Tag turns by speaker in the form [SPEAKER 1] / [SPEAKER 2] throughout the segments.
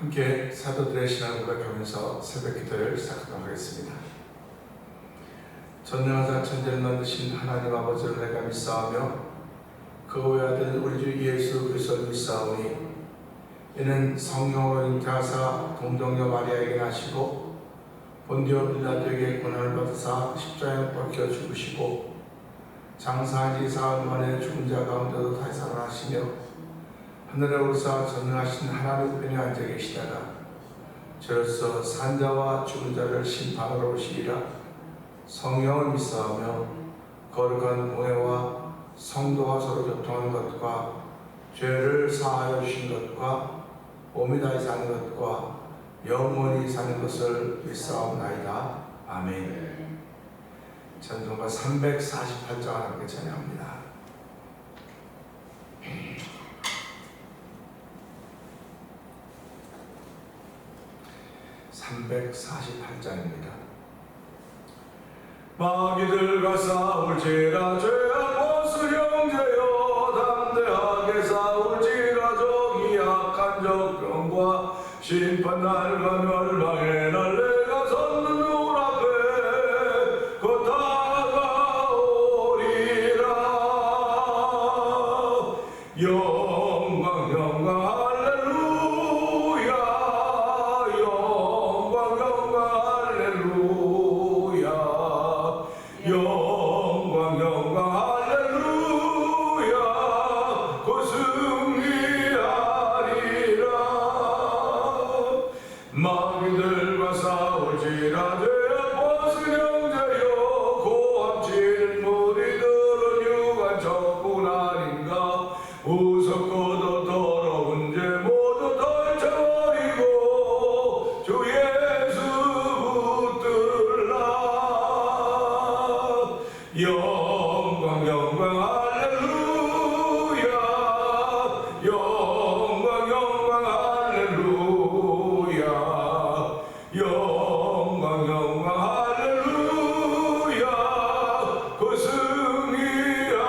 [SPEAKER 1] 함께 사도들의 신앙을 고백하면서 새벽 기도를 시작하도록 하겠습니다. 전능하사 천지를 만드신 하나님 아버지를 내가 믿사오며 그 외아들 우리 주 예수 그리스도를 믿사오니 이는 성령으로 잉태하사 동정녀 마리아에게 나시고 본디오 빌라도에게 고난을 받으사 십자가에 박혀 죽으시고 장사한 지 사흘 만에 죽은 자 가운데도 다시 살아나시며 하늘에 오르사 전능하신 하나님 편에 앉아 계시다가 저로서 산자와 죽은 자를 심판하러 오시리라. 성령을 믿사오며 거룩한 공회와 성도가 서로 교통하는 것과 죄를 사하여 주신 것과 몸이 다시 사는 것과 영원히 사는 것을 믿사옵나이다. 아멘. 찬송가 348장을 함께 찬양합니다. 348장입니다. 마귀들과 싸울지라 죄악 벗을 형제여 담대하게 싸울지라 정이 약한 적병과 심판날과 멸망의 날 내가 섰는 눈앞에 곧 다가오리라. 영광 영광 마귀들과 싸울지라 죄악 벗은 형제여 고함치는 무리들은 유한 적군 아닌가. 우습고도 더러운 죄 모두 덜쳐버리고 주 예수 붙들라. 영광 영광 할렐루야. 영광 영광 할렐루야. 영광 영광 할렐루야. 그 승리하리라.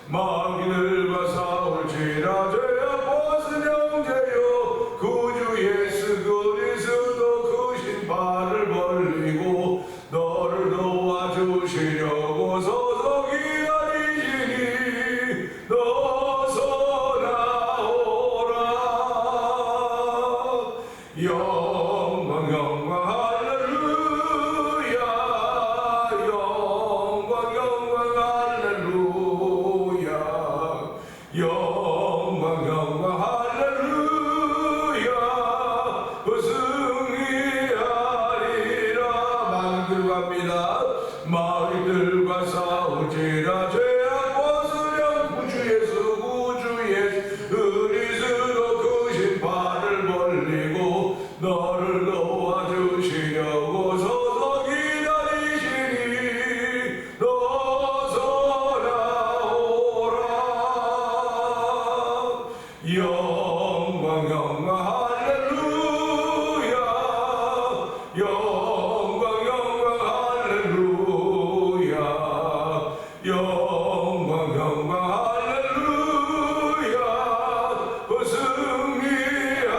[SPEAKER 1] 마귀들과 싸울지라 죄악 벗은 형제여 구주 예수 그리스도 그 신발을 벌리고 너를 도와주시려고 서서 기다리시니 너서 나오라. 영광 영광 할렐루야. 영광 영광 할렐루야. 영광 영광 할렐루야. 그 승리하리라. 마귀들과 합니다. 마귀들과 싸우지라 죄악 벗으려 구주 예수 그리스도 그 신발을 벌리고 너를 도와주시려고 서서 기다리시니 너서 나오라. 영광 영광 할렐루야. 영광 영광 할렐루야. 영광 영광 할렐루야. 그 승리하리라.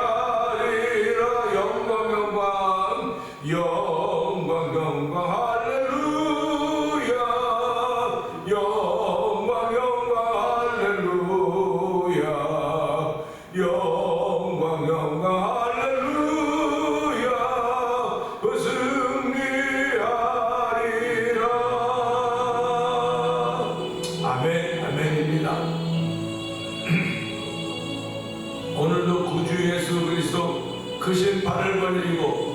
[SPEAKER 1] 영광 영광 영광 영광 할렐루야. 영광 영광 할렐루야. 영광 영광 할렐루야. 그 승리하리라. 아멘. 아멘입니다. 오늘도 구주 예수 그리스도 그 신발을 벌리고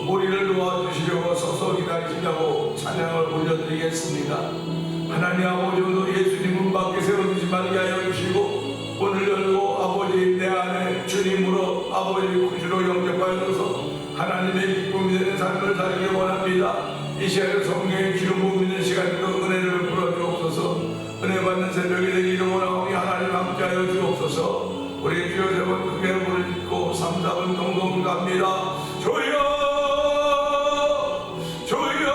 [SPEAKER 1] 우리를 도와주시려고 서서 기다리시냐고 찬양을 올려드리겠습니다. 하나님 아버지 오늘 예수님 문 밖에 세워두지 말게 하여 주시고 문을 열고 아버지 내 안에 주님으로 아버지 구주로 영접하여서 하나님의 기쁨이 되는 삶을 살기 원합니다. 이 시간에 성령의 기름 부으는 시간에도 은혜를 베풀어 주옵소서. 은혜 받는 새벽이 되기를 원하오니 하나님 함께하여 주옵소서. 우리 주여 세 번 크게 부르짖고 3, 4번 동동 갑니다. 주여 주여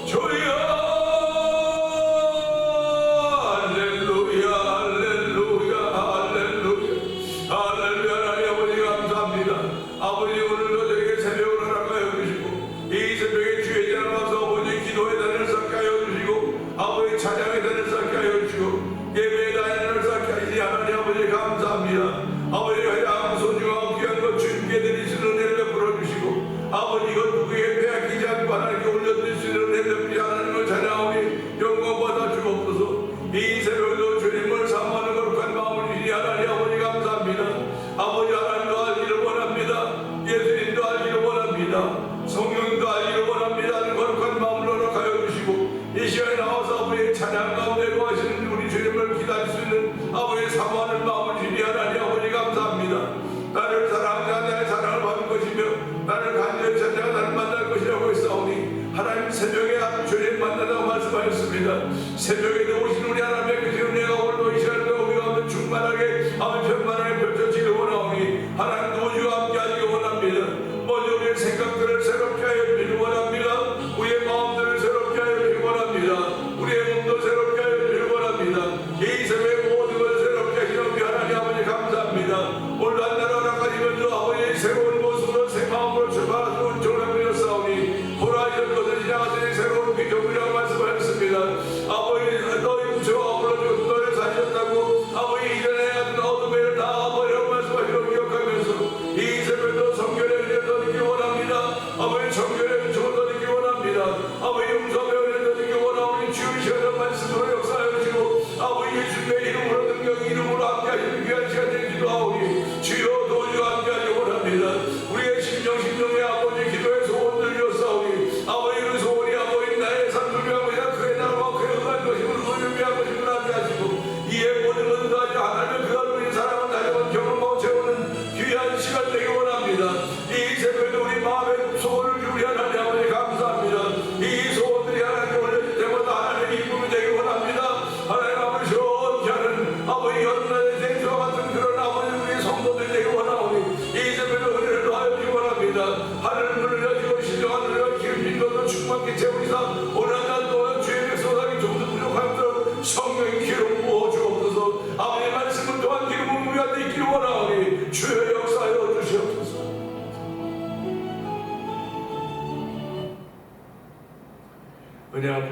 [SPEAKER 1] 주여 할렐루야 할렐루야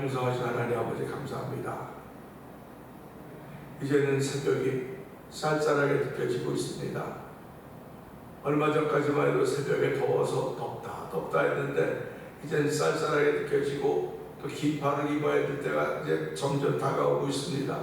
[SPEAKER 1] 풍성하신 하나님 아버지 감사합니다. 이제는 새벽이 쌀쌀하게 느껴지고 있습니다. 얼마 전까지만 해도 새벽에 더워서 덥다 했는데 이제는 쌀쌀하게 느껴지고 또 긴팔을 입어야 될 때가 이제 점점 다가오고 있습니다.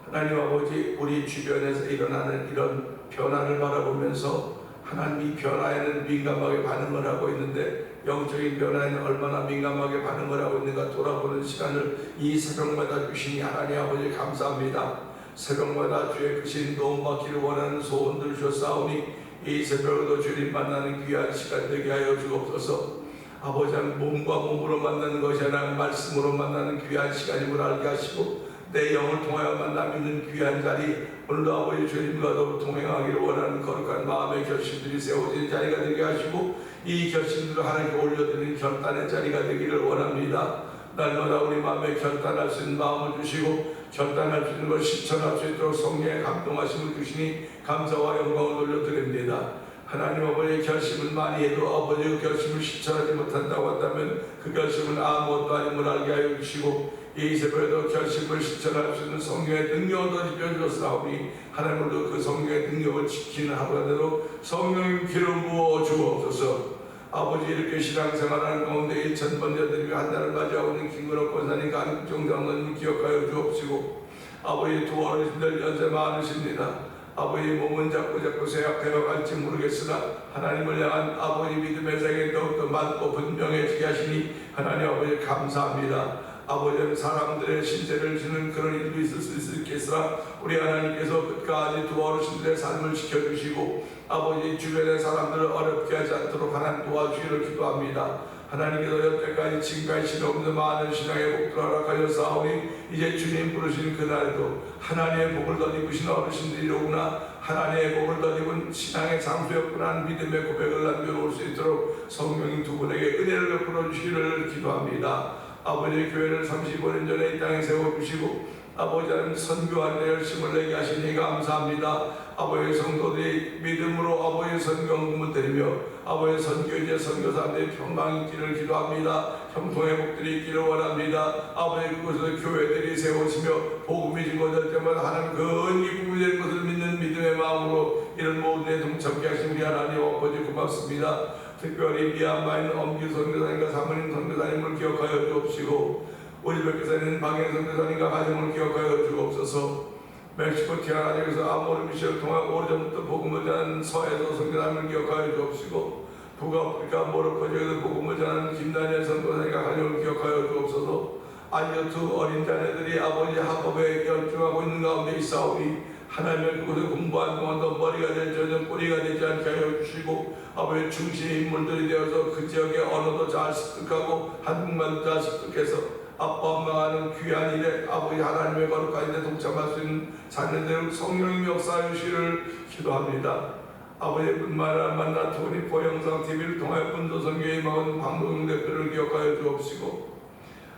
[SPEAKER 1] 하나님 아버지, 우리 주변에서 일어나는 이런 변화를 바라보면서 하나님 이 변화에는 민감하게 반응을 하고 있는데 영적인 변화에는 얼마나 민감하게 반응을 하고 있는가 돌아보는 시간을 이 새벽마다 주시니 하나님 아버지 감사합니다. 새벽마다 주의 크신 도움 받기를 원하는 소원들 주셨사오니 이 새벽에도 주님 만나는 귀한 시간 되게 하여 주옵소서. 아버지, 몸과 몸으로 만나는 것이 아니라 말씀으로 만나는 귀한 시간임을 알게 하시고 내 영을 통하여 만남 있는 귀한 자리, 오늘도 아버지 주님과 더불어 동행하기를 원하는 거룩한 마음의 결심들이 세워진 자리가 되게 하시고 이 결심들을 하나님께 올려드리는 결단의 자리가 되기를 원합니다. 날마다 우리 마음에 결단할 수 있는 마음을 주시고 결단할 수 있는 걸 실천할 수 있도록 성령의 감동하심을 주시니 감사와 영광을 돌려드립니다. 하나님 아버지의 결심을 많이 해도 아버지의 결심을 실천하지 못한다고 한다면 그 결심은 아무것도 아님을 알게 하여 주시고 이 새벽에도 결심을 실천할 수 있는 성령의 능력을 더 입혀주었사오니 하나님으로 그 성령의 능력을 지키는 하루가 되도록 성령의 기름 부어 주옵소서. 아버지, 이렇게 신앙생활하는 가운데 1000번째 드리며 한 달을 맞이하고 있는 김근옥 권사님, 안정장로님 기억하여 주옵시고 아버지, 두 어르신들 연세 많으십니다. 아버지, 몸은 자꾸 쇠약해가 갈지 모르겠으나 하나님을 향한 아버지 믿음의 생에 더욱더 많고 분명해지게 하시니 하나님 아버지 감사합니다. 아버지, 사람들의 신세를 지는 그런 일도 있을 수 있겠으나 우리 하나님께서 끝까지 두 어르신들의 삶을 지켜주시고 아버지 주변의 사람들을 어렵게 하지 않도록 하나님 도와주기를 기도합니다. 하나님께서 여태까지 지금까지 신없는 많은 신앙의 복들을 허락하여 싸우니 이제 주님 부르신 그날에도 하나님의 복을 덧입으신 어르신들이로구나, 하나님의 복을 덧입은 신앙의 장수였구나 하는 믿음의 고백을 남겨놓을 수 있도록 성령님 두 분에게 은혜를 베풀어 주시기를 기도합니다. 아버지, 교회를 35년 전에 이 땅에 세워주시고 아버지 하나님 선교하는 데 열심을 내게 하시니 감사합니다. 아버지, 성도들이 믿음으로 아버지 선교문을 드리며 아버지 선교제 선교사들의 평강 있기를 기도합니다. 형통의 복들이 있기를 원합니다. 아버지, 그곳에서 교회들이 세워지며 복음이 증거될 때마다 하나님 큰 기쁨이 되는 것을 믿는 믿음의 마음으로 이런 모든 데 동참케 하신 우리 하나님 아버지 고맙습니다. 특별히 미얀마에 있는 엄기 선교사님과 사모님 선교사님을 기억하여 주옵시고 우리 백교사님 방해 선교사님과 가정을 기억하여 주옵소서. 멕시코 티아나에서 아모르 미션을 통한 오래전부터 복음을 전하는 서해도 선교사님을 기억하여 주옵시고 북아프리카 모로코 지역에서 복음을 전하는 김다니엘 선교사님과 가정을 기억하여 주옵소서. 아이오트 어린 자녀들이 아버지 학업에 열중하고 있는 가운데 있사오니 하나님의 그곳에 공부한 동안 더 머리가 될지언정 꼬리가 되지 않게 하여 주시고 아버지 중심의 인물들이 되어서 그 지역의 언어도 잘 습득하고 한국말도 잘 습득해서 아빠 엄마가 하는 귀한 일에 아버지 하나님의 거룩한 일에 동참할 수 있는 자녀들 성령님이 역사하여 주시기를 기도합니다. 아버지뿐만 아니라 만나토 니포 영상 TV를 통하여 분도선교에 임하는 방송용 대표를 기억하여 주옵시고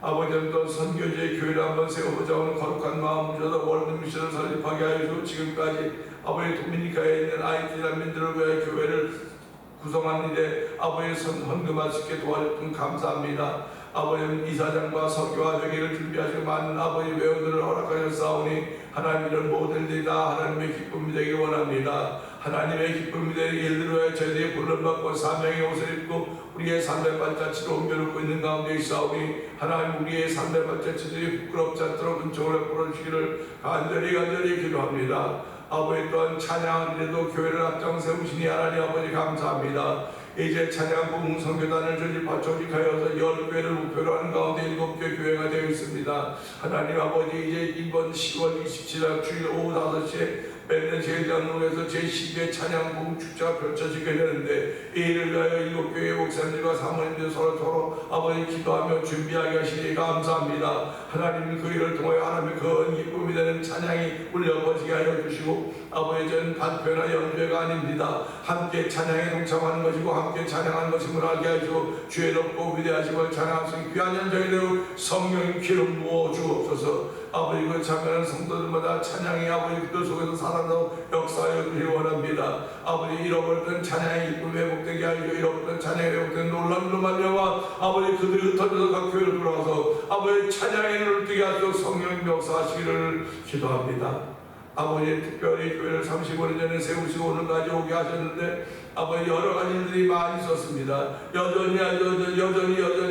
[SPEAKER 1] 아버지, 또 선교지의 교회를 한번 세워보자 하는 거룩한 마음을 주셔서 월드 미션을 설립하게 하여 주고 지금까지 아버지 도미니카에 있는 아이티 난민들을 위하여 교회를 구성한 일에 아버지 헌금할 수 있게 도와주셔서 감사합니다. 아버지, 이사장과 선교와 회개를 준비하시고 많은 아버지 외원들을 허락하셨사오니 하나님 이런 모든 일들이 다 하나님의 기쁨이 되길 원합니다. 하나님의 기쁨이 되는 일들을 위하여 저희들이 불러받고 사명의 옷을 입고 우리의 삶의 발자취를 옮겨놓고 있는 가운데 있사오니 하나님 우리의 삶의 발자취들이 부끄럽지 않도록 은총을 베풀어 주시기를 간절히 기도합니다. 아버지, 또한 찬양하는데도 교회를 앞장 세우시니 하나님 아버지 감사합니다. 이제 찬양 부흥 선교단을 조직하여서 10교회를 목표로 하는 가운데 7개 교회가 되어 있습니다. 하나님 아버지, 이제 이번 10월 27일 주일 오후 5시에 매년 제일장로에서 제12회 찬양 부흥 축제가 펼쳐지게 되는데 이 일을 위하여 7교회 목사님들과 사모님들 서로 아버지 기도하며 준비하게 하시니 감사합니다. 하나님 그 일을 통하여 하나님의 큰 기쁨이 되는 찬양이 울려 퍼지게 하여 주시고 아버지, 저는 발표나 연주회가 아닙니다. 함께 찬양에 동참하는 것이고 함께 찬양하는 것임을 알게 하시고 주의 높고 위대하심을 찬양할 수 있는 귀한 현장이 되어 성령의 기름 부어 주옵소서. 아버지 그 참여하는 성도들마다 찬양이 아버지 그들 속에서 살아서 역사하여 주시기 원합니다. 아버지 잃어버렸던 찬양의 기쁨 회복되게 하시고 잃어버렸던 찬양이 회복된 놀람으로 말미암아 아버지 그들이 흩어져서 각 교회로 돌아와서 아버지 찬양의 눈을 뜨게 하시고 성령 역사하시기를 기도합니다. 아버지 특별히 교회를 35년 전에 세우시고 오늘까지 오게 하셨는데 아버지 여러 가지 일들이 많이 있었습니다. 여전히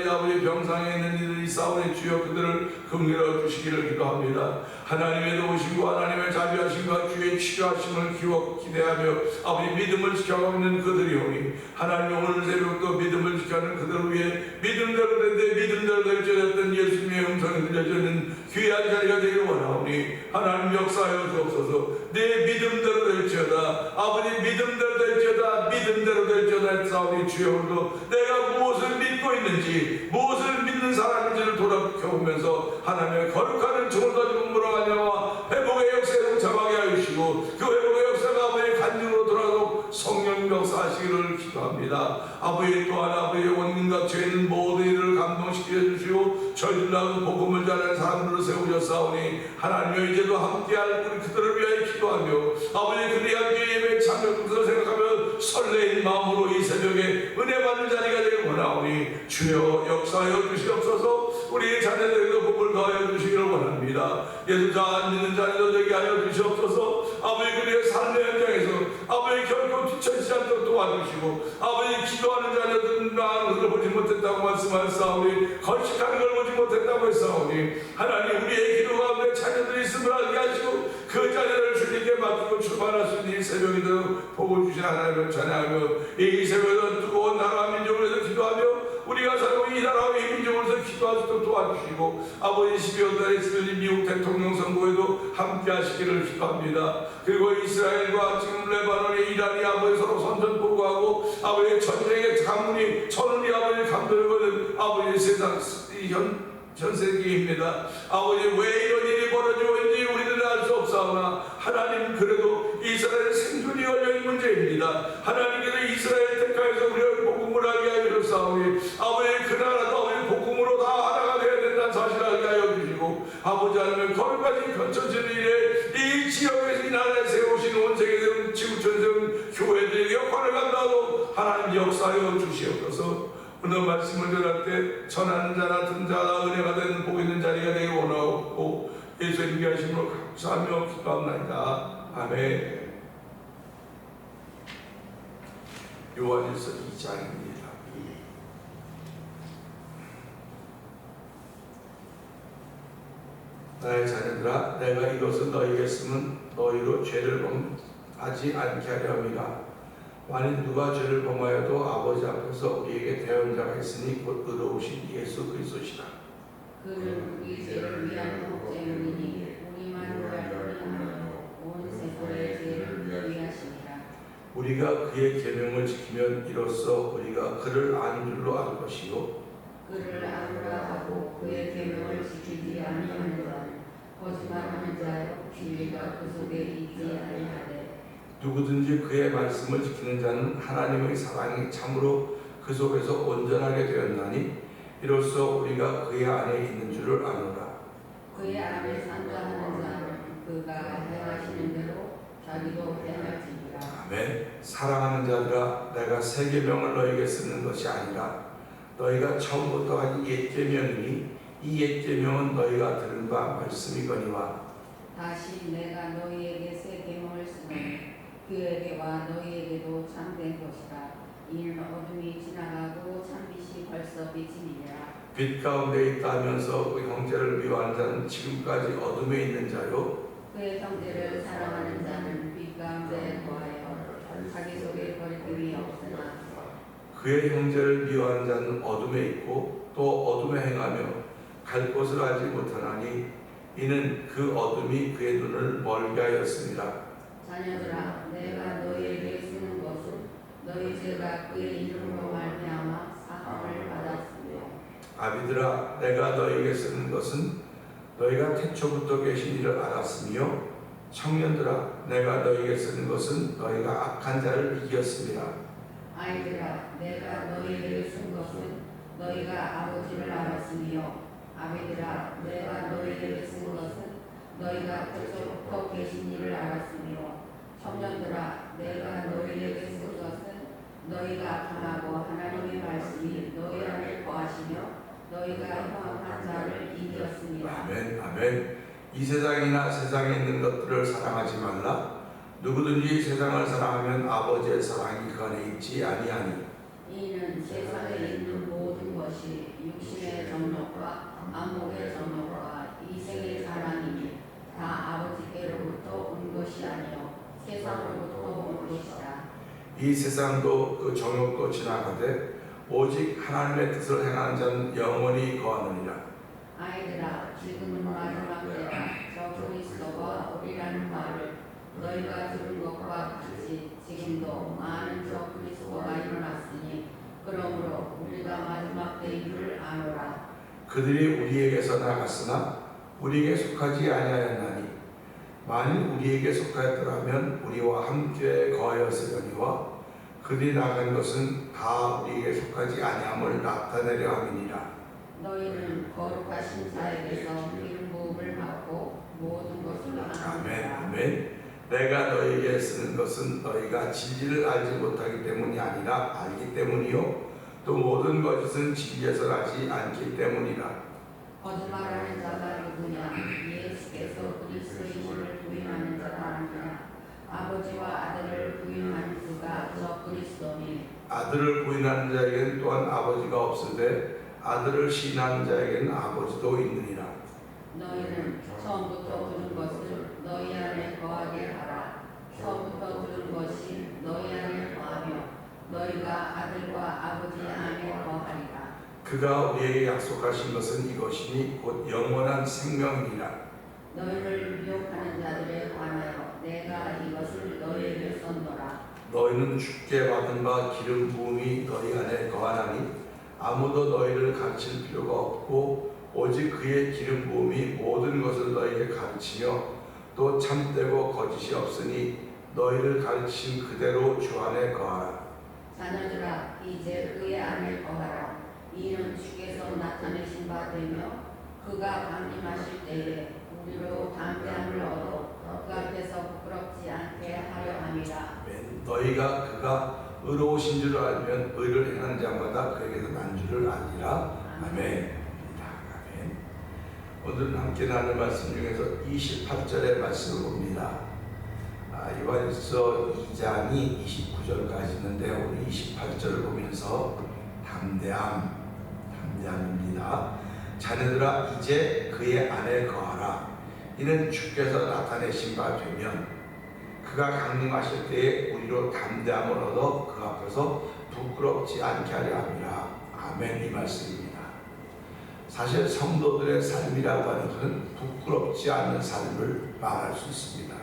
[SPEAKER 1] 아버지 병상에 있는 이들이 싸우니 주여 그들을 긍휼하여 주시기를 기도합니다. 하나님의 도우심과 하나님의 자비하심과 주의 치료하심을 기대하며 아버지 믿음을 지켜가고 있는 그들이 오니 하나님 오늘 새벽도 믿음을 지켜가는 그들을 위해 믿음대로 된데 믿음대로 될지어졌던 예수님의 음성이 들려지는 귀한 자리가 되길 원하오니 하나님 역사하여 주옵소서. 내 믿음대로 될지어다 아버지 믿음대로 될지어다 믿음대로 될지어다 싸우니 주여도 내가 무엇을 믿고 있는지 무엇을 믿는 사람인지를 돌아보면서 하나님의 거룩한 종을 가지고 물어가냐와 회복의 역사에 동참하게 하시고 그 회복의 역사가 아버지의 간증으로 돌아가고 성령 역사하시기를 기도합니다. 아버지 또한 아버지의 원민과 죄는 모든 이를 감동시켜 주시고 저희들하고 복음을 전하는 사람들을 세우셨사오니 하나님여 이제도 함께할 우리 그들을 위하여 기도하며 아버지 그들이 함께 예배에 참여하는 것을 생각하며 설레인 마음으로 이 새벽에 은혜 받는 자리가 되길 원하오니 주여 역사하여 주시옵소서. 우리 자녀들에게도 복을 더하여 주시기를 원합니다. 예수자 안 믿는 자녀도 되게 하여 주시옵소서. 아버지 그들의 삶의 현장에서 아버지 결코 뒤처지지 않도록 도와주시고 아버지 기도하는 자녀들은 나은 것을 보지 못했다고 말씀하셨사오니 걸식하는 걸 보지 못했다고 했사오니 하나님 우리의 기도 가운데 자녀들이 있음을 알게 하시고 그 자녀를 주님께 맡기고 출발할 수 있는 이 새벽에도 복을 주신 하나님을 찬양하며 이 새벽에도 뜨거운 나라와 민족을 위해서 기도하며 우리가 살고 이 나라와 이 민족을 위해서 기도할 수 있도록 도와주시고 아버지 12월 달에 있을 미국 대통령 선거에도 함께 하시기를 기도합니다. 그리고 이스라엘과 지금 레바논의 이란이 아버지 서로 선전포고하고 아버지 전쟁의 가문이 천운이 아버지 감돌거든 아버지 세상 전 세계입니다. 아버지 왜 이런 일이 벌어지고 있는지 우리들은 알 수 없사오나 하나님 그래도 이스라엘 생존이 걸려있는 문제입니다. 하나님께서 이스라엘 택하여서 우리를 복음을 하게 하여 주사오니 아버지 그 나라도 아버지 복음으로 다 하나가 되어야 된다는 사실을 알게 하여 주시고 아버지 하나님 거기까지 펼쳐지는 일에 이 지역에서 이 나라에 세우신 온 세계적인 지구촌적 교회들의 역할을 감당하고 하나님 역사하여 주시옵소서. 오늘 말씀을 전할 때 전하는 자나 듣는 자나 은혜가 되는 복 있는 자리가 되기 원하고 예수님께 하심으로 감사하며 기도합니다. 아멘. 요한일서 2장입니다. 나의 자녀들아 내가 이것을 너희에게 쓰면 너희로 죄를 범하지 않게 하려 함이라. 만일 누가 죄를 범하여도 아버지 앞에서 우리에게 대언자가 있으니 곧 의로우신 예수 그리스도시라.
[SPEAKER 2] 그는 우리 죄를 위한 목재물이니 우리만 구하려는 온 세상의 죄를 위하시니라.
[SPEAKER 1] 우리가 그의 계명을 지키면 이로써 우리가 그를 아는 줄로 알 것이요
[SPEAKER 2] 그를 아노라 하고 그의 계명을 지키지 아니하는 자는 거짓말하는 자요 진리가 그 속에 있지 아니하되
[SPEAKER 1] 누구든지 그의 말씀을 지키는 자는 하나님의 사랑이 참으로 그 속에서 온전하게 되었나니 이로써 우리가 그의 안에 있는 줄을 아노라.
[SPEAKER 2] 그의 안에 산다하는 자는 그가 행하시는 대로 자기도 행할지니라.
[SPEAKER 1] 아멘. 사랑하는 자들아 내가 새 계명을 너희에게 쓰는 것이 아니라 너희가 처음부터 한 옛 계명이니 이 옛 계명은 너희가 들은 바 말씀이거니와
[SPEAKER 2] 다시 내가 너희에게 새 계명을 쓰노니 그에게와 너희에게도 참된 것이라. 이는 어둠이 지나가고 참빛이 벌써 비치니라.
[SPEAKER 1] 빛 가운데 있다 하면서 그 형제를 미워하는 자는 지금까지 어둠에 있는 자요
[SPEAKER 2] 그의 형제를 사랑하는 자는 빛 가운데 거하여 자기 속에 거리낌이 없으나
[SPEAKER 1] 그의 형제를 미워하는 자는 어둠에 있고 또 어둠에 행하며 갈 곳을 알지 못하나니 이는 그 어둠이 그의 눈을 멀게 하였습니다.
[SPEAKER 2] 자녀들아 내가 너희에게 쓰는 것은 너희 죄가 그의 이름으로 말미암아 사함을 받았으며
[SPEAKER 1] 아비들아 내가 너희에게 쓰는 것은 너희가 태초부터 계신 이를 알았으며 청년들아 내가 너희에게 쓰는 것은 너희가 악한 자를 이겼습니다.
[SPEAKER 2] 아이들아 내가 너희에게 쓴 것은 너희가 아버지를 알았으며 아비들아 내가 너희에게 쓴 것은 너희가 그쪽부터 계신 일을 알았으며 청년들아 내가 너희에게 쓴 것은 너희가 강하고 하나님의 말씀이 너희 안에 거하시며 너희가 형한 자를 이겼습니다.
[SPEAKER 1] 아멘. 아멘. 이 세상이나 세상에 있는 것들을 사랑하지 말라. 누구든지 세상을 사랑하면 아버지의 사랑이 그 안에 있지 아니하니.
[SPEAKER 2] 이는 세상에 있는 모든 것이 육신의 정욕과 안목의 정욕과 이생의 사랑이니 다 아버지께로부터 온 것이 아니요 세상으로부터 온 것이라.
[SPEAKER 1] 이 세상도 그 정욕도 지나가되 오직 하나님의 뜻을 행하는 자는 영원히 거하느니라.
[SPEAKER 2] 아이들아 지금은 마지막 때라. 저 그리스도가 오리라는 말을 너희가 들은 것과 같이 지금도 많은 저 그리스도가 일어났으니 그러므로 우리가 마지막 때인 줄 아노라.
[SPEAKER 1] 그들이 우리에게서 나갔으나 우리에게 속하지 아니하였나니 만일 우리에게 속하였더라면 우리와 함께 거하였으려니와 그들이 나간 것은 다 우리에게 속하지 아니함을 나타내려 함이니라.
[SPEAKER 2] 너희는 거룩하신 자에게서 기름 부음을 받고 모든 것을
[SPEAKER 1] 아멘.
[SPEAKER 2] 아느니라.
[SPEAKER 1] 아멘. 내가 너희에게 쓰는 것은 너희가 진리를 알지 못하기 때문이 아니라 알기 때문이요 또 모든 것은 진리에서 나지 않기 때문이라.
[SPEAKER 2] 거짓말하는 자가 누구냐? 예수께서 그리스도이심을 부인하는 자가 아니냐? 아버지와 아들을 부인하는 그가 저 그리스도니.
[SPEAKER 1] 아들을 부인하는 자에게는 또한 아버지가 없으되 아들을 시인하는 자에게는 아버지도 있느니라.
[SPEAKER 2] 너희는 처음부터 들은 것을 너희 안에 거하게 하라. 처음부터 들은 것이 너희 안에 거하며 너희가 아들과 아버지 안에 거하리라.
[SPEAKER 1] 그가 우리에게 약속하신 것은 이것이니 곧 영원한 생명이니라.
[SPEAKER 2] 너희를 미혹하는 자들에 관하여 내가 이것을 너희에게 썼노라.
[SPEAKER 1] 너희는 주께 받은 바 기름 부음이 너희 안에 거하나니 아무도 너희를 가르칠 필요가 없고 오직 그의 기름 부음이 모든 것을 너희에게 가르치며 또 참되고 거짓이 없으니 너희를 가르친 그대로 주 안에 거하라.
[SPEAKER 2] 자녀들아 이제 그의 안에 거하라. 이는 주께서 나타내신 바 되며 그가 강림하실 때에 우리로 담대함을 얻어 그 앞에서 부끄럽지 않게 하려 함이라.
[SPEAKER 1] 너희가 그가 의로우신 줄 알면 의를 행하는 자마다 그에게서 난 줄을 아니라. 아멘. 아멘. 오늘 함께 나눌 말씀 중에서 28절의 말씀을 봅니다. 요한일서 2장이 29절까지 있는데 오늘 28절을 보면서 담대함입니다. 자녀들아 이제 그의 안에 거하라. 이는 주께서 나타내신 바 되면 그가 강림하실 때에 우리로 담대함을 얻어 그 앞에서 부끄럽지 않게 하려 함이라. 아멘. 이 말씀입니다. 사실 성도들의 삶이라고 하는 것은 부끄럽지 않은 삶을 말할 수 있습니다.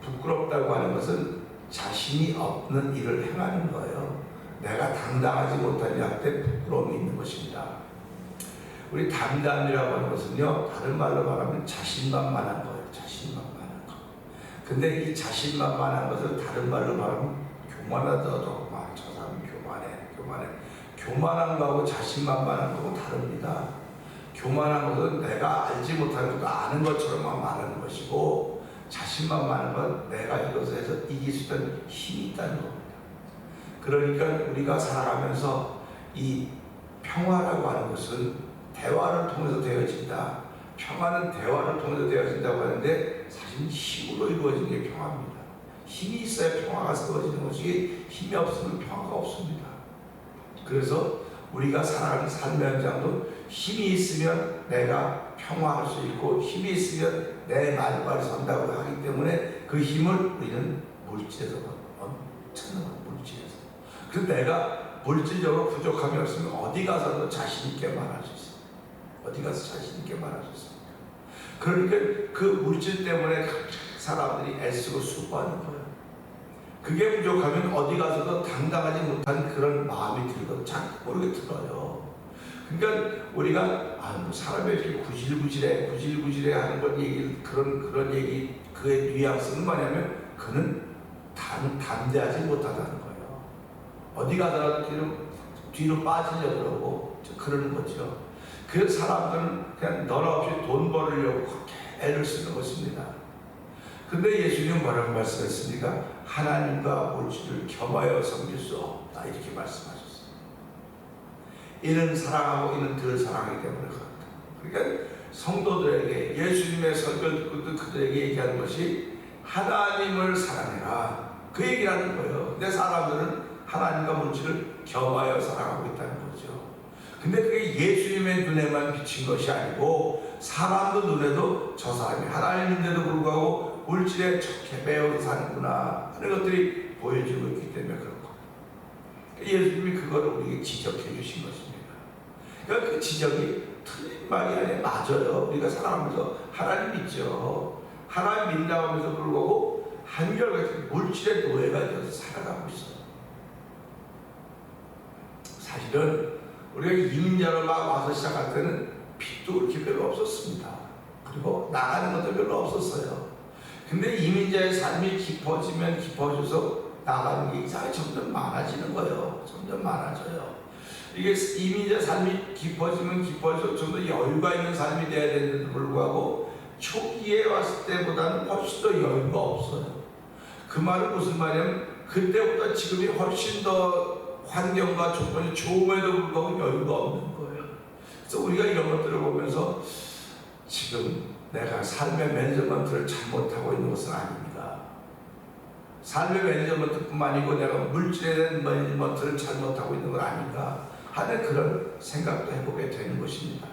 [SPEAKER 1] 부끄럽다고 하는 것은 자신이 없는 일을 행하는 거예요. 내가 당당하지 못하려 할 때 부끄러움이 있는 것입니다. 우리 담담이라고 하는 것은요, 다른 말로 말하면 자신만만한 거예요. 자신만만한 거. 근데 이 자신만만한 것을 다른 말로 말하면 교만하다고 말. 저 사람은 교만해. 교만한 거하고 자신만만한 거하고 다릅니다. 교만한 것은 내가 알지 못하는 것도 아는 것처럼만 말하는 것이고, 자신만만한 건 내가 이것을 해서 이길 수 있는 힘이 있다는 겁니다. 그러니까 우리가 살아가면서 이 평화라고 하는 것은 대화를 통해서 되어진다. 평화는 대화를 통해서 되어진다고 하는데 사실 힘으로 이루어지는 게 평화입니다. 힘이 있어야 평화가 세워지는 것이 힘이 없으면 평화가 없습니다. 그래서 우리가 살아가는 삶의 현장도 힘이 있으면 내가 평화할 수 있고 힘이 있으면 내 말발이 선다고 하기 때문에 그 힘을 우리는 물질에서 엄청난 물질에서 그래서 내가 물질적으로 부족함이 없으면 어디 가서도 자신 있게 말할 수 있어요. 어디 가서 자신 있게 말할 수 있습니다. 그러니까 그 물질 때문에 사람들이 애쓰고 수고하는 거예요. 그게 부족하면 어디 가서도 당당하지 못한 그런 마음이 들고 자꾸 모르게 들어요. 그러니까 우리가 뭐 사람이 이렇게 구질구질해 하는 건 얘기 그런 얘기 그의 뉘앙스는 뭐냐면 그는 담대하지 못하다는 거예요. 어디 가더라도 뒤로 빠지려고 그러고 그러는 거죠. 그래서 사람들은 그냥 넌 없이 돈 벌으려고 애를 쓰는 것입니다. 근데 예수님은 뭐라고 말씀했습니까? 하나님과 물질을 겸하여 섬길 수 없다, 이렇게 말씀하셨어요. 이는 사랑하고 이는 덜 사랑하기 때문에 그렇다. 그러니까 성도들에게 예수님의 설교를 듣고 그들에게 얘기하는 것이 하나님을 사랑해라, 그 얘기를 하는 거예요. 근데 사람들은 하나님과 물질을 겸하여 사랑하고 있다는 거죠. 근데 그게 예수님의 눈에만 비친 것이 아니고 사람도 눈에도 저 사람이 하나님인데도 불구하고 물질에 좋게 매여서 사는구나 하는 것들이 보여지고 있기 때문에 그런 겁니다. 예수님이 그거를 우리에게 지적해 주신 것입니다. 그러니까 그 지적이 틀린 말이 아니라 맞아요. 우리가 살아가면서 하나님 믿죠. 하나님 믿는다고 하면서 불구하고 한결같이 물질의 노예가 되어서 살아가고 있어요. 사실은 우리가 이민자로 막 와서 시작할 때는 빚도 그렇게 별로 없었습니다. 그리고 나가는 것도 별로 없었어요. 근데 이민자의 삶이 깊어지면 깊어져서 나가는 게 이상하게 점점 많아지는 거예요. 점점 많아져요. 이게 이민자 삶이 깊어지면 깊어져서 좀 더 여유가 있는 삶이 돼야 되는데도 불구하고 초기에 왔을 때보다는 훨씬 더 여유가 없어요. 그 말은 무슨 말이냐면 그때보다 지금이 훨씬 더 환경과 조건이 좋음에도 불구하고 여유가 없는 거예요. 그래서 우리가 이런 것들을 보면서 지금 내가 삶의 매니저먼트를 잘못하고 있는 것은 아닙니다. 삶의 매니저먼트뿐만 아니고 내가 물질에 대한 매니저먼트를 잘못하고 있는 건 아닌가 하는 그런 생각도 해보게 되는 것입니다.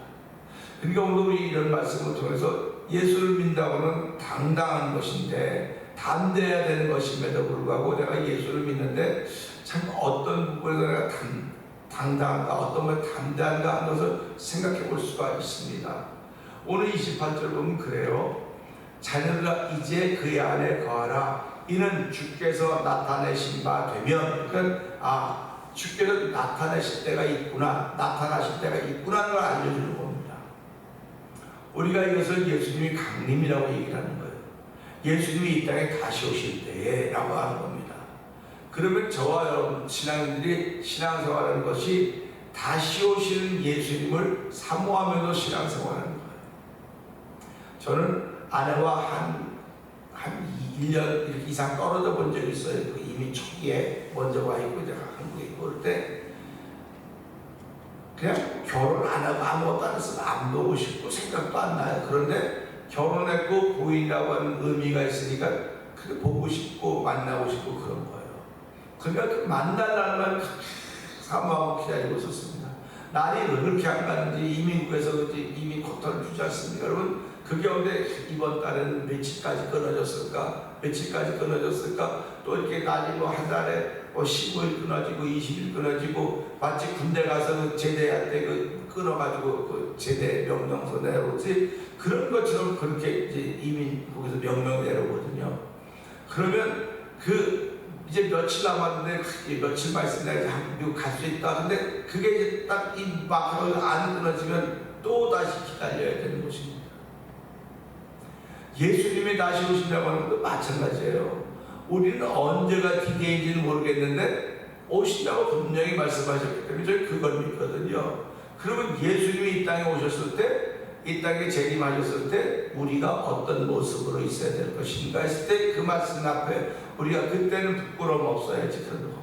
[SPEAKER 1] 그러니까 오늘 우리 이런 말씀을 통해서 예수를 믿는다고는 당당한 것인데 담대해야 되는 것임에도 불구하고 내가 예수를 믿는데 참 어떤 부분에서 내가 당당한가, 어떤 걸 담대한가 하는 것을 생각해 볼 수가 있습니다. 오늘 28절 보면 그래요. 자녀들아 이제 그의 안에 거하라. 이는 주께서 나타내신 바 되면, 그러니까 주께서 나타내실 때가 있구나, 나타나실 때가 있구나 하는 걸 알려주는 겁니다. 우리가 이것을 예수님이 강림이라고 얘기를 하는 거예요. 예수님이 이 땅에 다시 오실 때에 라고 하는 겁니다. 그러면 저와 여러분 신앙인들이 신앙생활하는 것이 다시 오시는 예수님을 사모하면서 신앙생활하는 거예요. 저는 아내와 한 1년 이상 떨어져 본 적이 있어요. 이미 초기에 먼저 와 있고 제가 한국에 있고 그럴 때 그냥 결혼 안 하고 아무것도 안 했으면 안 보고 싶고 생각도 안 나요. 그런데 결혼했고 부인이라고 하는 의미가 있으니까 그게 보고 싶고 만나고 싶고 그런 거예요. 그러니까 그 만나려는 걸 사모하고 기다리고 있었습니다. 날이 왜 그렇게 안 가는지 이민국에서 이민 코터를 주지 않습니까? 여러분 그 가운데 이번 달에는 며칠까지 끊어졌을까? 또 이렇게 날이 뭐 한 달에 15일 끊어지고 20일 끊어지고 마치 군대 가서 제대할 때 끊어가지고 그 제대 명령서 내려오지 그런 것처럼 그렇게 이제 이민국에서 명령 내려오거든요. 그러면 이제 며칠 남았는데 며칠만 있으면 내가 미국 갈 수 있다. 근데 그게 이제 딱 이 마크로 안 끊어지면 또 다시 기다려야 되는 것입니다. 예수님이 다시 오신다고 하는 것도 마찬가지예요. 우리는 언제가 디데이인지는 모르겠는데 오신다고 분명히 말씀하셨기 때문에 저희 그걸 믿거든요. 그러면 예수님이 이 땅에 오셨을 때, 이 땅에 재림하셨을 때 우리가 어떤 모습으로 있어야 될 것인가 했을 때 그 말씀 앞에 우리가 그때는 부끄러움 없어야지 그런 겁니다.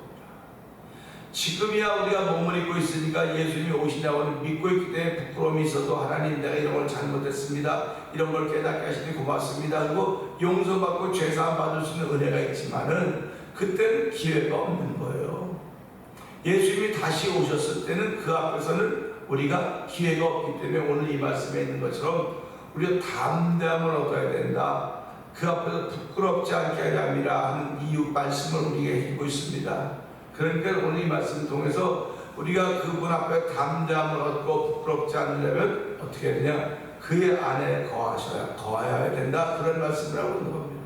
[SPEAKER 1] 지금이야 우리가 몸을 입고 있으니까 예수님이 오신다고 믿고 있기 때문에 부끄러움이 있어도 하나님 내가 이런 걸 잘못했습니다. 이런 걸 깨닫게 하시니 고맙습니다. 그리고 용서받고 죄사함 받을 수 있는 은혜가 있지만은 그때는 기회가 없는 거예요. 예수님이 다시 오셨을 때는 그 앞에서는 우리가 기회가 없기 때문에 오늘 이 말씀에 있는 것처럼 우리가 담대함을 얻어야 된다. 그 앞에서 부끄럽지 않게 하려 함이라 하는 이유 말씀을 우리에게 해주고 있습니다. 그러니까 오늘 이 말씀을 통해서 우리가 그분 앞에 담대함을 얻고 부끄럽지 않으려면 어떻게 해야 되냐? 그의 안에 거하여야 된다. 그런 말씀을 하고 있는 겁니다.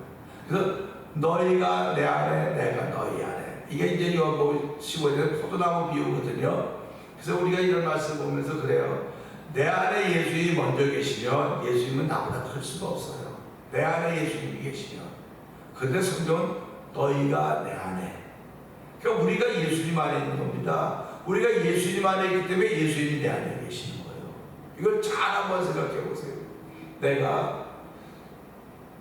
[SPEAKER 1] 그래서 너희가 내 안에 내가 너희 안에, 이게 이제 요한복음 15절에 포도나무 비유거든요. 그래서 우리가 이런 말씀을 보면서 그래요. 내 안에 예수님이 먼저 계시면 예수님은 나보다 클 수가 없어요. 내 안에 예수님이 계시면. 그런데 성경은 너희가 내 안에, 그러니까 우리가 예수님 안에 있는 겁니다. 우리가 예수님 안에 있기 때문에 예수님이 내 안에 계시는 거예요. 이걸 잘 한번 생각해 보세요. 내가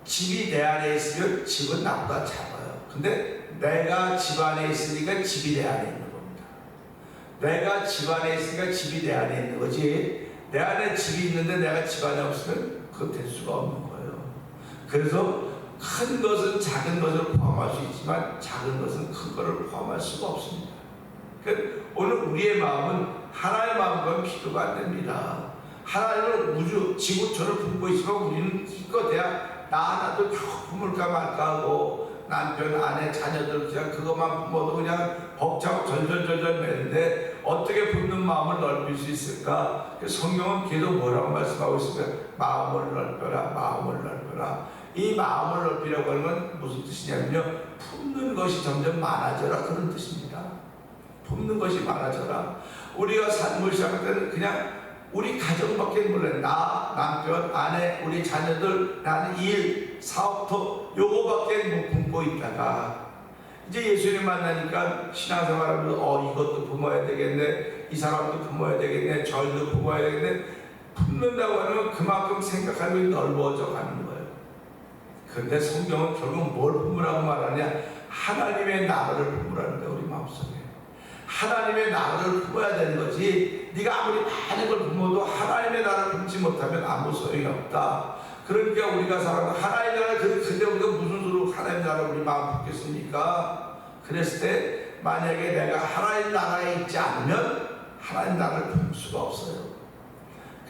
[SPEAKER 1] 집이 내 안에 있으면 집은 나보다 작아요. 근데 내가 집 안에 있으니까 집이 내 안에 있는 겁니다. 내가 집 안에 있으니까 집이 내 안에 있는 거지, 내 안에 집이 있는데 내가 집 안에 없으면 그건 될 수가 없는 거예요. 그래서 큰 것은 작은 것을 포함할 수 있지만 작은 것은 큰 것을 포함할 수가 없습니다. 그러니까 오늘 우리의 마음은 하나의 마음과는 비교가 안 됩니다. 하나님은 우주, 지구촌을 품고 있지만 우리는 기껏해야 나 하나도 품을까 말까 하고 남편, 아내, 자녀들 그냥 그것만 품어도 그냥 벅차고 절절절절 매는데 어떻게 품는 마음을 넓힐 수 있을까? 성경은 계속 뭐라고 말씀하고 있습니까? 마음을 넓혀라, 마음을 넓혀라. 이 마음을 넓히라고 하는 건 무슨 뜻이냐면요, 품는 것이 점점 많아져라, 그런 뜻입니다. 품는 것이 많아져라. 우리가 삶을 시작할 때는 그냥 우리 가정밖에 몰라요. 나, 남편, 아내, 우리 자녀들, 나는 일, 사업터 요거밖에 못 품고 있다가 이제 예수님 만나니까 신앙생활하면서 이것도 품어야 되겠네, 이 사람도 품어야 되겠네, 저 일도 품어야 되겠네. 품는다고 하면 그만큼 생각하는 게 넓어져 가는 거예요. 그런데 성경은 결국 뭘 품으라고 말하냐? 하나님의 나라를 품으라는 거예요. 우리 마음속에 하나님의 나라를 품어야 되는 거지, 네가 아무리 많은 걸 품어도 하나님의 나라를 품지 못하면 아무 소용이 없다. 그러니까 우리가 살아가는 하나님의 나라, 근데 우리가 무슨 수로 하나님의 나라를 우리 마음 품겠습니까? 그랬을 때 만약에 내가 하나님 나라에 있지 않으면 하나님 나라를 품을 수가 없어요.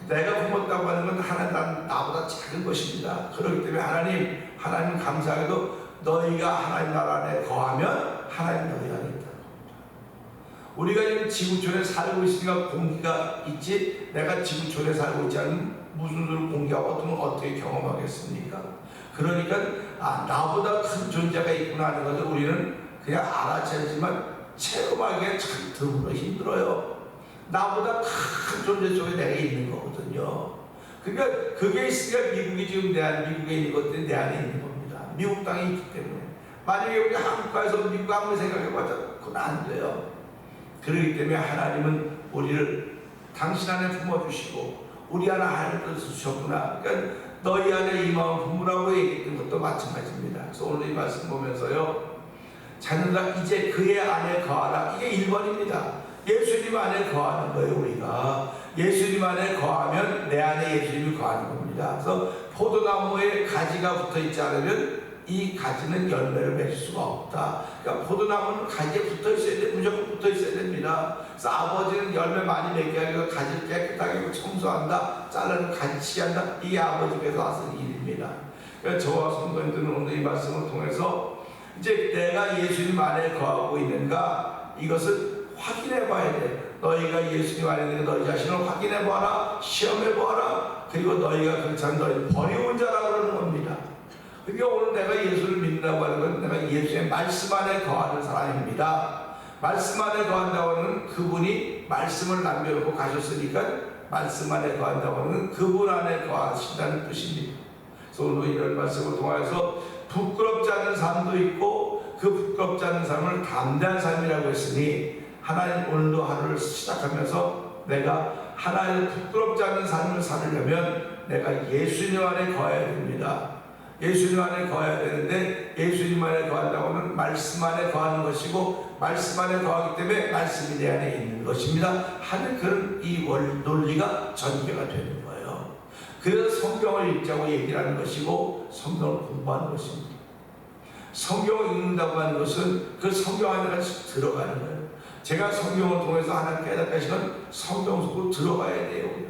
[SPEAKER 1] 내가 품었다고 하는 건 하나님 나라는 나보다 작은 것입니다. 그렇기 때문에 하나님 감사하게도 너희가 하나님 나라 안에 거하면 하나님 너희 안에 있다. 우리가 지금 지구촌에 살고 있으니까 공기가 있지, 내가 지구촌에 살고 있지 않으면 무슨 소리 공기가 어떻게 경험하겠습니까? 그러니까 나보다 큰 존재가 있구나 하는 것을 우리는 그냥 알아채지만 체험하기가 참 드물어 힘들어요. 나보다 큰 존재 속에 내가 있는 거거든요. 그러니까 그게 있으니까 미국이 지금 미국에 있는 것들이 내 안에 있는 겁니다. 미국 땅에 있기 때문에. 만약에 우리 한국 가서 미국 아무리 생각해봤자 그건 안 돼요. 그렇기 때문에 하나님은 우리를 당신 안에 품어주시고 우리 안에 하나님을 주셨구나. 그러니까 너희 안에 이 마음 품으라고 얘기했던 것도 마찬가지입니다. 그래서 오늘 이 말씀 보면서요, 자녀들아 이제 그의 안에 거하라. 이게 1번입니다. 예수님 안에 거하는 거예요. 우리가 예수님 안에 거하면 내 안에 예수님이 거하는 겁니다. 그래서 포도나무에 가지가 붙어있지 않으면 이 가지는 열매를 맺을 수가 없다. 그러니까 포도나무는 가지에 붙어 있어야 돼. 무조건 붙어 있어야 됩니다. 그래서 아버지는 열매 많이 맺게 하기 위해서 가지를 깨끗하게 청소한다, 잘라는 가지치기 한다. 이게 아버지께서 하신 일입니다. 그러니까 저와 성도님들은 오늘 이 말씀을 통해서 이제 내가 예수님 안에 거하고 있는가, 이것을 확인해 봐야 돼. 너희가 예수님 안에 있는 너희 자신을 확인해 보아라, 시험해 보아라. 그리고 너희가 그렇지 않으면 너희 버리운 자라 그러는 겁니다. 그러니까 오늘 내가 예수를 믿는다고 하는 건 내가 예수의 말씀 안에 거하는 사람입니다. 말씀 안에 거한다고 하는 그분이 말씀을 남겨놓고 가셨으니까 말씀 안에 거한다고 하는 그분 안에 거하신다는 뜻입니다. 그래서 오늘 이런 말씀을 통해서 부끄럽지 않은 삶도 있고 그 부끄럽지 않은 삶을 담대한 삶이라고 했으니, 하나님 오늘도 하루를 시작하면서 내가 하나님 부끄럽지 않은 삶을 살려면 내가 예수님 안에 거해야 됩니다. 예수님 안에 거해야 되는데, 예수님 안에 거한다고 하면 말씀 안에 거하는 것이고 말씀 안에 거하기 때문에 말씀이 내 안에 있는 것입니다 하는 그런 이 논리가 전개가 되는 거예요. 그래서 성경을 읽자고 얘기를 하는 것이고 성경을 공부하는 것입니다. 성경을 읽는다고 하는 것은 그 성경 안에 들어가는 거예요. 제가 성경을 통해서 하나님 깨닫게 하시면 성경 속으로 들어가야 돼요.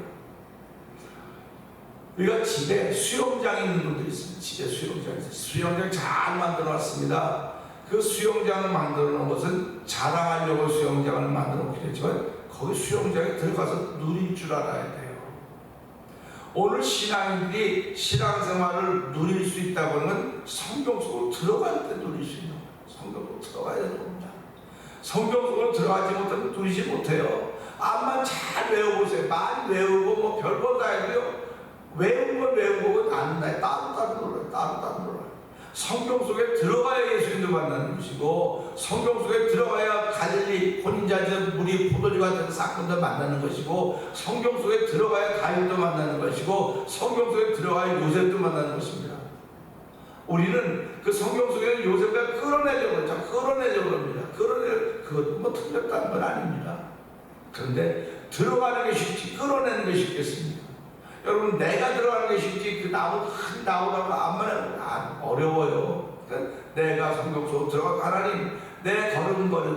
[SPEAKER 1] 우리가 집에 수영장이 있는 분들이 있습니다. 집에 수영장이 있어요. 수영장 잘 만들어 놨습니다. 그 수영장을 만들어 놓은 것은 자랑하려고 수영장을 만들어 놓긴 했지만 거기 수영장에 들어가서 누릴 줄 알아야 돼요. 오늘 신앙인들이 신앙생활을 누릴 수 있다고 하는 성경 속으로 들어갈 때 누릴 수 있는 거예요. 성경 속으로 들어가야 되는 겁니다. 성경 속으로 들어가지 못하면 누리지 못해요. 암만 잘 외워보세요. 많이 외우고 뭐 별거 다 해도요, 외운 건 외우고 안다. 따로 놀아요. 성경 속에 들어가야 예수님도 만나는 것이고, 성경 속에 들어가야 갈릴리 혼인자들 물이 포도주가 된 사건도 만나는 것이고, 성경 속에 들어가야 다윗도 만나는 것이고, 성경 속에 들어가야 요셉도 만나는 것입니다. 우리는 그 성경 속에는 요셉을 끌어내려고 그러죠. 끌어내려고 합니다. 그것도 뭐 틀렸다는 건 아닙니다. 그런데 들어가는 게 쉽지 끌어내는 게 쉽겠습니까? 여러분, 내가 들어가는 게 쉽지 그 나오다가 안만 어려워요. 그러니까 내가 성경 속으로 들어가고 하나님 내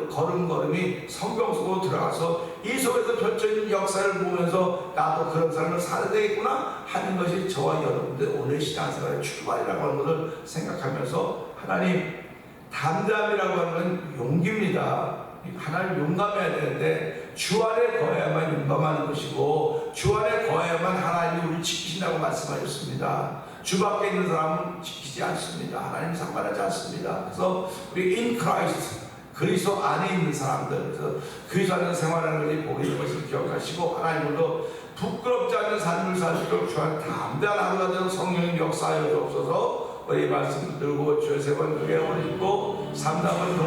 [SPEAKER 1] 걸음걸음이 성경 속으로 들어가서 이 속에서 펼쳐진 역사를 보면서 나도 그런 삶을 살아야 되겠구나 하는 것이 저와 여러분들 오늘 신앙생활의 출발이라고 하는 것을 생각하면서 하나님, 담대함이라고 하는 건 용기입니다. 하나님 용감해야 되는데 주 안에 거해야만 용감하는 것이고 주 안에 거해야만 하나님이 우리를 지키신다고 말씀하셨습니다. 주 밖에 있는 사람은 지키지 않습니다. 하나님 상관하지 않습니다. 그래서 우리 in Christ, 그리스도 안에 있는 사람들, 그래서 그리스도 안에 생활하는 것이 복이 있는 것을 기억하시고 하나님으로 부끄럽지 않은 삶을 살도록 주 안에 담대한 하루가 되는 성령의 역사하여 주옵소서. 우리 말씀 들고 주의 세 번 크게 올리고 3단은